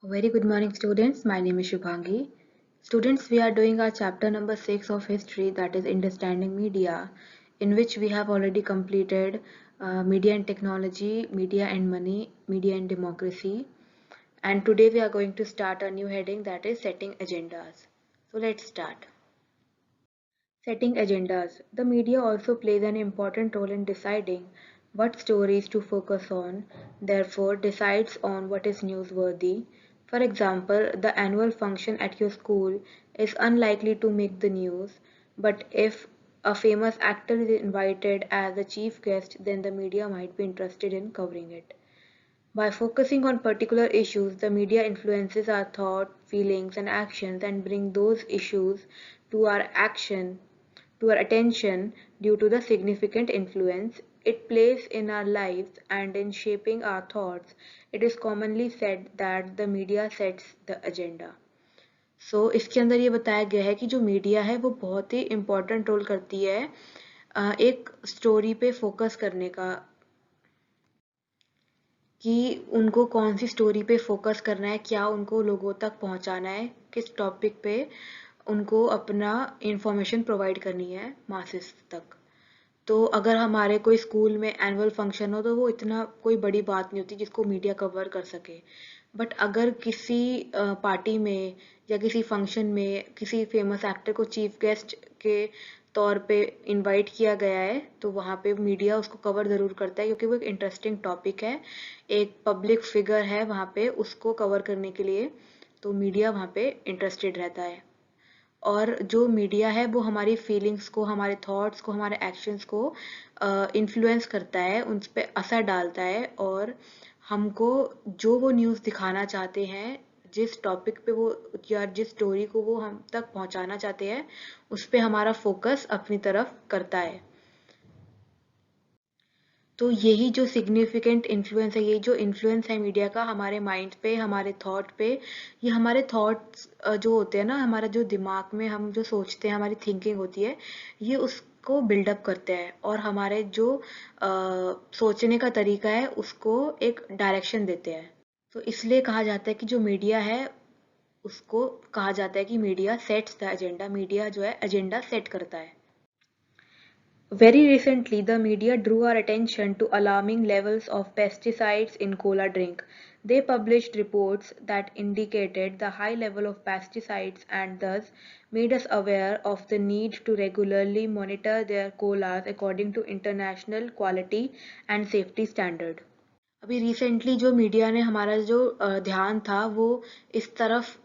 Very good morning, students. My name is Shubhangi. Students, we are doing our chapter number 6 of history, that is Understanding Media, in which we have already completed Media and Technology, Media and Money, Media and Democracy. And today we are going to start a new heading, that is Setting Agendas. So let's start. Setting agendas. The media also plays an important role in deciding what stories to focus on, therefore, decides on what is newsworthy. For example, the annual function at your school is unlikely to make the news, but if a famous actor is invited as a chief guest, then the media might be interested in covering it. By focusing on particular issues, the media influences our thought, feelings, and actions and bring those issues to our action to our attention due to the significant influence it plays in our lives and in shaping our thoughts. It is commonly said that the media sets the agenda. So इसके अंदर ये बताया गया है कि जो media है वो बहुत ही इम्पोर्टेंट रोल करती है एक स्टोरी पे फोकस करने का कि उनको कौन सी स्टोरी पे फोकस करना है, क्या उनको लोगों तक पहुंचाना है, किस टॉपिक पे उनको अपना इंफॉर्मेशन प्रोवाइड करनी है मासेस तक। तो अगर हमारे कोई स्कूल में एनुअल फंक्शन हो तो वो इतना कोई बड़ी बात नहीं होती जिसको मीडिया कवर कर सके। बट अगर किसी पार्टी में या किसी फंक्शन में किसी फेमस एक्टर को चीफ गेस्ट के तौर पे इनवाइट किया गया है तो वहाँ पे मीडिया उसको कवर ज़रूर करता है क्योंकि वो एक इंटरेस्टिंग टॉपिक है, एक पब्लिक फिगर है वहाँ पे, उसको कवर करने के लिए तो मीडिया वहाँ पे इंटरेस्टेड रहता है। और जो मीडिया है वो हमारी फीलिंग्स को, हमारे थॉट्स को, हमारे एक्शंस को इन्फ्लुएंस करता है, उन पे असर डालता है और हमको जो वो न्यूज़ दिखाना चाहते हैं, जिस टॉपिक पे वो या जिस स्टोरी को वो हम तक पहुंचाना चाहते हैं उस पे हमारा फोकस अपनी तरफ करता है। तो यही जो सिग्निफिकेंट इन्फ्लुएंस है, ये जो इन्फ्लुएंस है मीडिया का हमारे माइंड पे, हमारे थॉट पे, ये हमारे थॉट्स जो होते हैं ना, हमारा जो दिमाग में हम जो सोचते हैं, हमारी थिंकिंग होती है, ये उसको बिल्डअप करते हैं और हमारे जो सोचने का तरीका है उसको एक डायरेक्शन देते हैं। तो इसलिए कहा जाता है कि जो मीडिया है उसको कहा जाता है कि media sets the agenda, media जो है एजेंडा सेट करता है। Very recently, the media drew our attention to alarming levels of pesticides in cola drink. They published reports that indicated the high level of pesticides and thus made us aware of the need to regularly monitor their colas according to international quality and safety standard. अभी recently जो media ने हमारा जो ध्यान था वो इस तरफ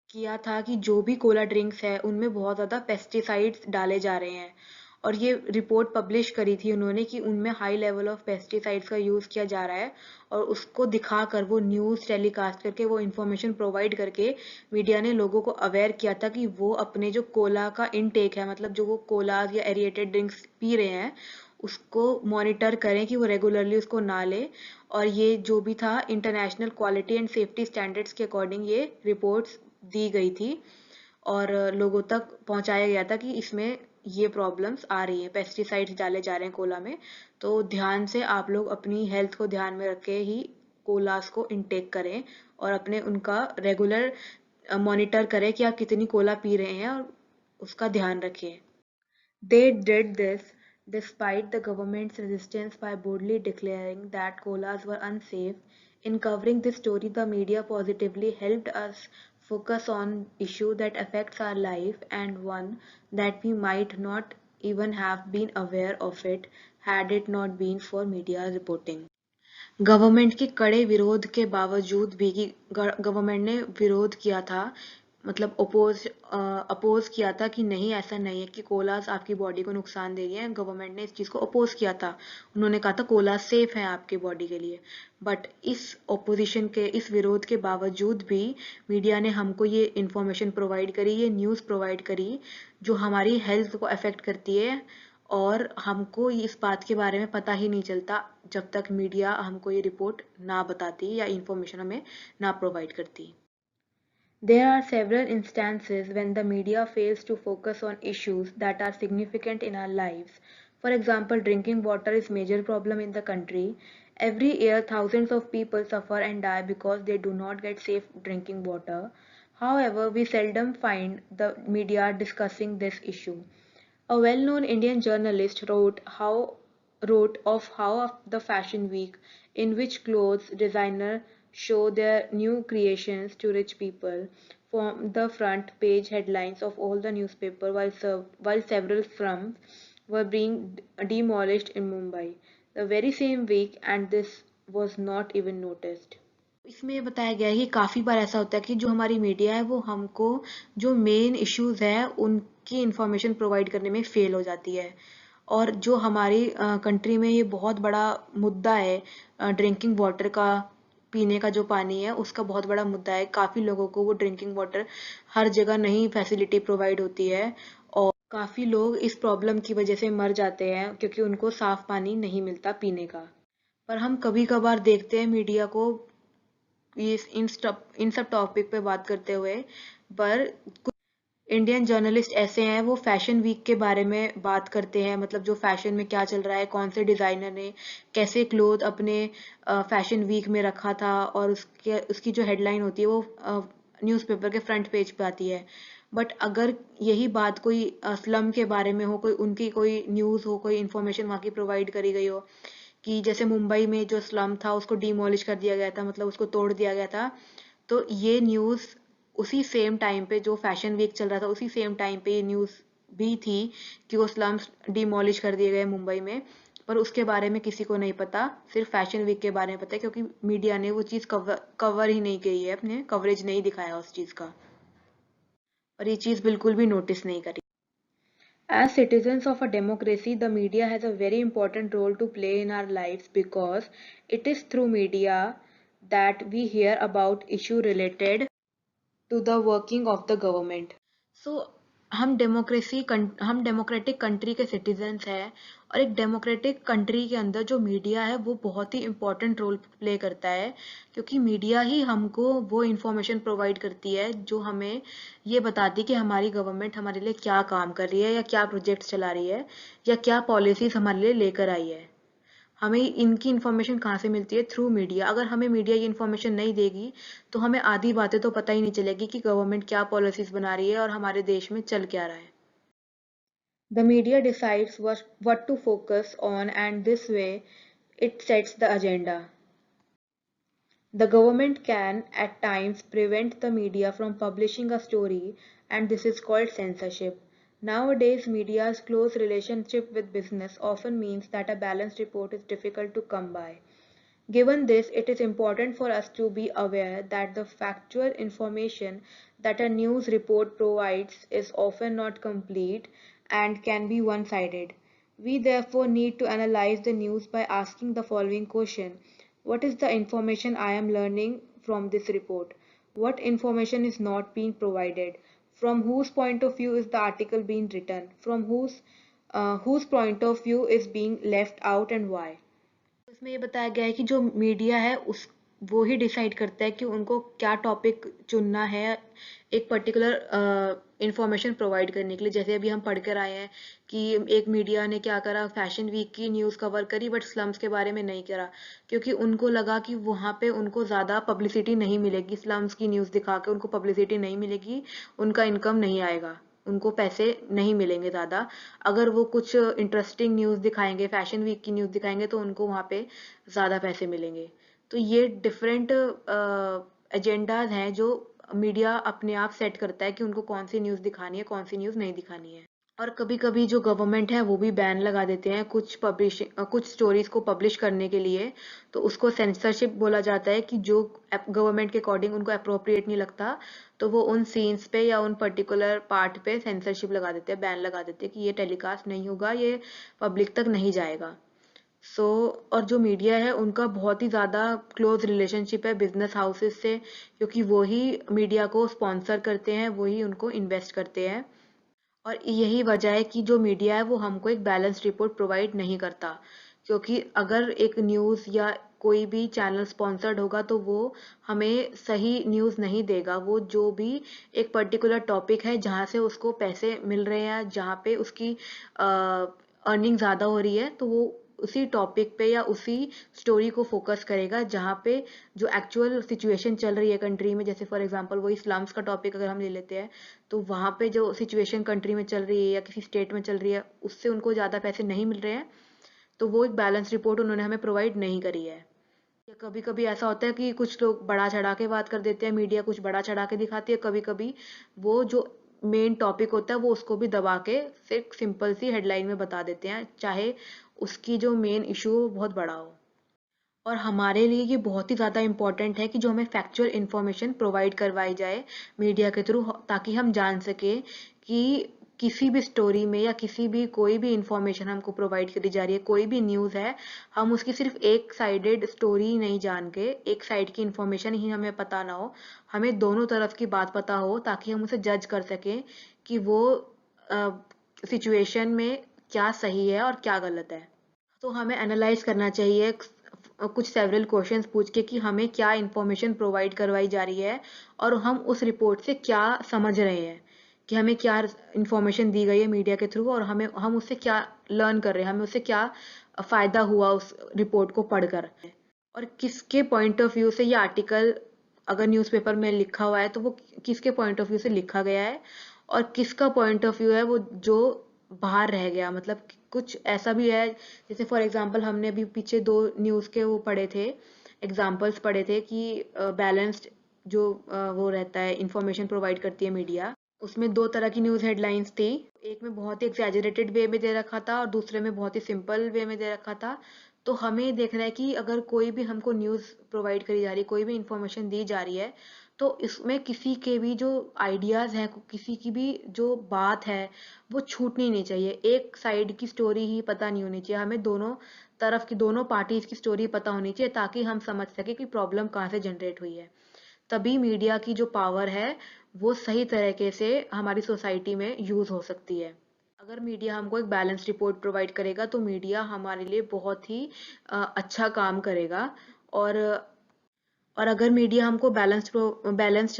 किया था कि जो भी कोला ड्रिंक्स है उनमें बहुत ज़्यादा पेस्टिसाइड्स डाले जा रहे हैं और ये रिपोर्ट पब्लिश करी थी उन्होंने कि उनमें हाई लेवल ऑफ पेस्टिसाइड्स का यूज़ किया जा रहा है और उसको दिखाकर वो न्यूज़ टेलीकास्ट करके वो इन्फॉर्मेशन प्रोवाइड करके मीडिया ने लोगों को अवेयर किया था कि वो अपने जो कोला का इनटेक है, मतलब जो वो कोलाज या एरिएटेड ड्रिंक्स पी रहे हैं उसको मॉनिटर करें कि वो रेगुलरली उसको ना ले। और ये जो भी था international quality and safety standards के अकॉर्डिंग ये रिपोर्ट्स दी गई थी और लोगों तक पहुंचाया गया था कि इसमें ये प्रॉब्लम्स आ रही हैं, पेस्टिसाइड्स डाले जा रहे हैं कोला में। तो ध्यान से आप लोग अपनी हेल्थ को ध्यान में रख के ही कोलास को इनटेक करें और अपने उनका रेगुलर मॉनिटर करें कि आप कितनी कोला पी रहे हैं और उसका ध्यान रखें। They did this despite the government's resistance by boldly declaring that colas were unsafe. In covering this story, the media positively helped us focus on issue that affects our life and one that we might not even have been aware of it had it not been for media reporting. Government के कड़े विरोध के बावजूद भी कि government ने विरोध किया था, मतलब अपोज किया था कि नहीं ऐसा नहीं है कि कोलास आपकी बॉडी को नुकसान दे रही है। गवर्नमेंट ने इस चीज़ को अपोज किया था, उन्होंने कहा था कोलास सेफ है आपकी बॉडी के लिए। बट इस ओपोजिशन के, इस विरोध के बावजूद भी मीडिया ने हमको ये इंफॉर्मेशन प्रोवाइड करी, ये न्यूज़ प्रोवाइड करी जो हमारी हेल्थ को अफेक्ट करती है और हमको इस बात के बारे में पता ही नहीं चलता जब तक मीडिया हमको ये रिपोर्ट ना बताती या इंफॉर्मेशन हमें ना प्रोवाइड करती। There are several instances when the media fails to focus on issues that are significant in our lives. For example, drinking water is a major problem in the country. Every year, thousands of people suffer and die because they do not get safe drinking water. However, we seldom find the media discussing this issue. A well-known Indian journalist wrote of how the fashion week, in which clothes designers show their new creations to rich people, formed the front page headlines of all the newspapers while several firms were being demolished in Mumbai the very same week, and this was not even noticed. इसमें ये बताया गया है कि काफ़ी बार ऐसा होता है कि जो हमारी मीडिया है वो हमको जो मेन इश्यूज है उनकी इंफॉर्मेशन प्रोवाइड करने में फेल हो जाती है और जो हमारी कंट्री में ये बहुत बड़ा मुद्दा है ड्रिंकिंग वाटर का पीने का जो पानी है उसका बहुत बड़ा मुद्दा है काफ़ी लोगों को वो ड्रिंकिंग वाटर हर जगह नहीं फैसिलिटी प्रोवाइड होती है और काफ़ी लोग इस प्रॉब्लम की वजह से मर जाते हैं क्योंकि उनको साफ पानी नहीं मिलता पीने का पर हम कभी कभार देखते हैं मीडिया को ये इन सब टॉपिक पे बात करते हुए पर कुछ इंडियन जर्नलिस्ट ऐसे हैं वो फैशन वीक के बारे में बात करते हैं मतलब जो फैशन में क्या चल रहा है कौन से डिजाइनर ने कैसे क्लोथ अपने फैशन वीक में रखा था और उसके उसकी जो हेडलाइन होती है वो न्यूज़पेपर के फ्रंट पेज पे आती है बट अगर यही बात कोई स्लम के बारे में हो कोई उनकी कोई न्यूज़ हो कोई इन्फॉर्मेशन वहाँ की प्रोवाइड करी गई हो कि जैसे मुंबई में जो स्लम था उसको डिमोलिश कर दिया गया था मतलब उसको तोड़ दिया गया था तो ये न्यूज़ उसी सेम टाइम पे जो फैशन वीक चल रहा था उसी सेम टाइम पे ये न्यूज़ भी थी कि वो स्लम्स डिमोलिश कर दिए गए मुंबई में पर उसके बारे में किसी को नहीं पता सिर्फ फैशन वीक के बारे में पता है क्योंकि मीडिया ने वो चीज़ कवर ही नहीं की है अपने कवरेज नहीं दिखाया उस चीज़ का और ये चीज़ बिल्कुल भी नोटिस नहीं करी As citizens of a democracy, the media has a very important role to play in our lives because it is through media that we hear about issue related to the working of the government. So हम democratic country के citizens हैं और एक democratic country के अंदर जो media है वो बहुत ही इम्पोर्टेंट रोल प्ले करता है क्योंकि मीडिया ही हमको वो इंफॉर्मेशन प्रोवाइड करती है जो हमें ये बताती है कि हमारी गवर्नमेंट हमारे लिए क्या काम कर रही है या क्या प्रोजेक्ट्स चला रही है या क्या पॉलिसीज हमारे लिए लेकर आई है हमें इनकी इन्फॉर्मेशन कहाँ से मिलती है थ्रू मीडिया अगर हमें मीडिया ये इन्फॉर्मेशन नहीं देगी तो हमें आधी बातें तो पता ही नहीं चलेगी कि गवर्नमेंट क्या पॉलिसीज बना रही है और हमारे देश में चल क्या रहा है The media decides what to focus on and this way it sets the agenda. The government can at times prevent the media from publishing a story and this is called censorship. Nowadays, media's close relationship with business often means that a balanced report is difficult to come by. Given this, it is important for us to be aware that the factual information that a news report provides is often not complete and can be one-sided. We therefore need to analyze the news by asking the following question. What is the information I am learning from this report? What information is not being provided? From whose point of view is the article being written? From whose point of view is being left out and why? इसमें ये बताया गया है कि जो media है उस वो ही डिसाइड करता है कि उनको क्या टॉपिक चुनना है एक पर्टिकुलर इंफॉर्मेशन प्रोवाइड करने के लिए जैसे अभी हम पढ़ कर आए हैं कि एक मीडिया ने क्या करा फैशन वीक की न्यूज़ कवर करी बट स्लम्स के बारे में नहीं करा क्योंकि उनको लगा कि वहाँ पे उनको ज़्यादा पब्लिसिटी नहीं मिलेगी स्लम्स की न्यूज़ दिखा के उनको पब्लिसिटी नहीं मिलेगी उनका इनकम नहीं आएगा उनको पैसे नहीं मिलेंगे ज़्यादा अगर वो कुछ इंटरेस्टिंग न्यूज़ दिखाएंगे फैशन वीक की न्यूज़ दिखाएंगे तो उनको वहाँ पे ज़्यादा पैसे मिलेंगे तो ये डिफरेंट एजेंडाज हैं जो मीडिया अपने आप सेट करता है कि उनको कौन सी न्यूज़ दिखानी है कौन सी न्यूज़ नहीं दिखानी है और कभी-कभी जो गवर्नमेंट है वो भी बैन लगा देते हैं कुछ स्टोरीज को पब्लिश करने के लिए तो उसको सेंसरशिप बोला जाता है कि जो गवर्नमेंट के अकॉर्डिंग उनको अप्रोप्रिएट नहीं लगता तो वो उन सीन्स पे या उन पर्टिकुलर पार्ट पे सेंसरशिप लगा देते हैं बैन लगा देते हैं कि ये टेलीकास्ट नहीं होगा ये पब्लिक तक नहीं जाएगा सो और जो मीडिया है उनका बहुत ही ज़्यादा क्लोज रिलेशनशिप है बिजनेस हाउसेस से क्योंकि वो ही मीडिया को स्पॉन्सर करते हैं वही उनको इन्वेस्ट करते हैं और यही वजह है कि जो मीडिया है वो हमको एक बैलेंस्ड रिपोर्ट प्रोवाइड नहीं करता क्योंकि अगर एक न्यूज़ या कोई भी चैनल स्पॉन्सर्ड होगा तो वो हमें सही न्यूज़ नहीं देगा वो जो भी एक पर्टिकुलर टॉपिक है जहाँ से उसको पैसे मिल रहे हैं जहाँ पे उसकी अर्निंग ज़्यादा हो रही है तो वो उसी टॉपिक पे या उसी स्टोरी को फोकस करेगा जहाँ पे जो एक्चुअल सिचुएशन चल रही है कंट्री में। जैसे फॉर एग्जांपल वही स्लम्स का टॉपिक अगर हम ले लेते हैं, तो वहाँ पे जो सिचुएशन कंट्री में चल रही है या किसी स्टेट में चल रही है, उससे उनको ज़्यादा पैसे नहीं मिल रहे हैं, तो वो एक बैलेंस रिपोर्ट उन्होंने हमें प्रोवाइड नहीं करी है। या कभी कभी ऐसा होता है कि कुछ लोग बड़ा चढ़ा के बात कर देते हैं, मीडिया कुछ बड़ा चढ़ा के दिखाती है, कभी कभी वो जो मेन टॉपिक होता है वो उसको भी दबा के सिर्फ सिंपल सी हेडलाइन में बता देते हैं, चाहे उसकी जो मेन इशू हो बहुत बड़ा हो। और हमारे लिए ये बहुत ही ज़्यादा इम्पोर्टेंट है कि जो हमें फैक्चुअल इन्फॉर्मेशन प्रोवाइड करवाई जाए मीडिया के थ्रू, ताकि हम जान सके कि किसी भी स्टोरी में या किसी भी कोई भी इंफॉर्मेशन हमको प्रोवाइड करी जा रही है, कोई भी न्यूज़ है, हम उसकी सिर्फ एक साइडेड स्टोरी नहीं जान के, एक साइड की इंफॉर्मेशन ही हमें पता ना हो, हमें दोनों तरफ की बात पता हो, ताकि हम उसे जज कर सकें कि वो सिचुएशन में क्या सही है और क्या गलत है। तो हमें एनालाइज करना चाहिए कुछ सेवरल क्वेश्चंस पूछ के कि हमें क्या इंफॉर्मेशन प्रोवाइड करवाई जा रही है और हम उस रिपोर्ट से क्या समझ रहे हैं, कि हमें क्या इंफॉर्मेशन दी गई है मीडिया के थ्रू और हम उससे क्या लर्न कर रहे हैं, हमें उससे क्या फायदा हुआ उस रिपोर्ट को पढ़कर, और किसके पॉइंट ऑफ व्यू से ये आर्टिकल अगर न्यूज़पेपर में लिखा हुआ है तो वो किसके पॉइंट ऑफ व्यू से लिखा गया है, और किसका पॉइंट ऑफ व्यू है वो जो बाहर रह गया। मतलब कुछ ऐसा भी है, जैसे फॉर एग्जांपल हमने अभी पीछे 2 न्यूज़ के वो पढ़े थे, एग्जांपल्स पढ़े थे कि बैलेंस्ड जो वो रहता है इंफॉर्मेशन प्रोवाइड करती है मीडिया, उसमें 2 तरह की न्यूज़ हेडलाइंस थी। एक में बहुत ही एक्सैजरेटेड वे में दे रखा था और दूसरे में बहुत ही सिंपल वे में दे रखा था। तो हमें देखना है कि अगर कोई भी हमको न्यूज़ प्रोवाइड करी जा रही है, कोई भी इंफॉर्मेशन दी जा रही है, तो इसमें किसी के भी जो आइडियाज़ हैं, किसी की भी जो बात है, वो छूटनी नहीं चाहिए। एक साइड की स्टोरी ही पता नहीं होनी चाहिए, हमें दोनों तरफ की, दोनों पार्टीज़ की स्टोरी पता होनी चाहिए, ताकि हम समझ सकें कि प्रॉब्लम कहाँ से जनरेट हुई है। तभी मीडिया की जो पावर है वो सही तरीके से हमारी सोसाइटी में यूज़ हो सकती है। अगर मीडिया हमको एक बैलेंस रिपोर्ट प्रोवाइड करेगा तो मीडिया हमारे लिए बहुत ही अच्छा काम करेगा। और और अगर मीडिया हमको बैलेंस्ड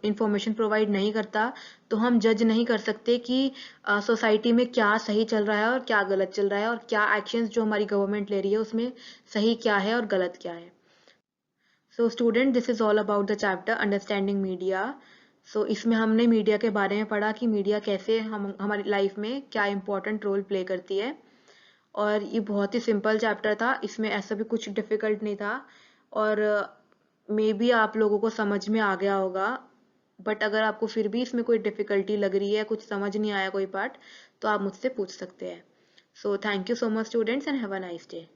इंफॉर्मेशन प्रोवाइड नहीं करता, तो हम जज नहीं कर सकते कि सोसाइटी में क्या सही चल रहा है और क्या गलत चल रहा है, और क्या एक्शंस जो हमारी गवर्नमेंट ले रही है उसमें सही क्या है और गलत क्या है। So student, this is all about the chapter understanding media. So इसमें हमने मीडिया के बारे में पढ़ा कि मीडिया कैसे हम हमारी लाइफ में क्या इम्पोर्टेंट रोल प्ले करती है। और ये बहुत ही सिंपल चैप्टर था, इसमें ऐसा भी कुछ डिफिकल्ट नहीं था, और मे बी आप लोगों को समझ में आ गया होगा। बट अगर आपको फिर भी इसमें कोई डिफिकल्टी लग रही है, कुछ समझ नहीं आया कोई पार्ट, तो आप मुझसे पूछ सकते हैं। So thank you so much students and have a nice day.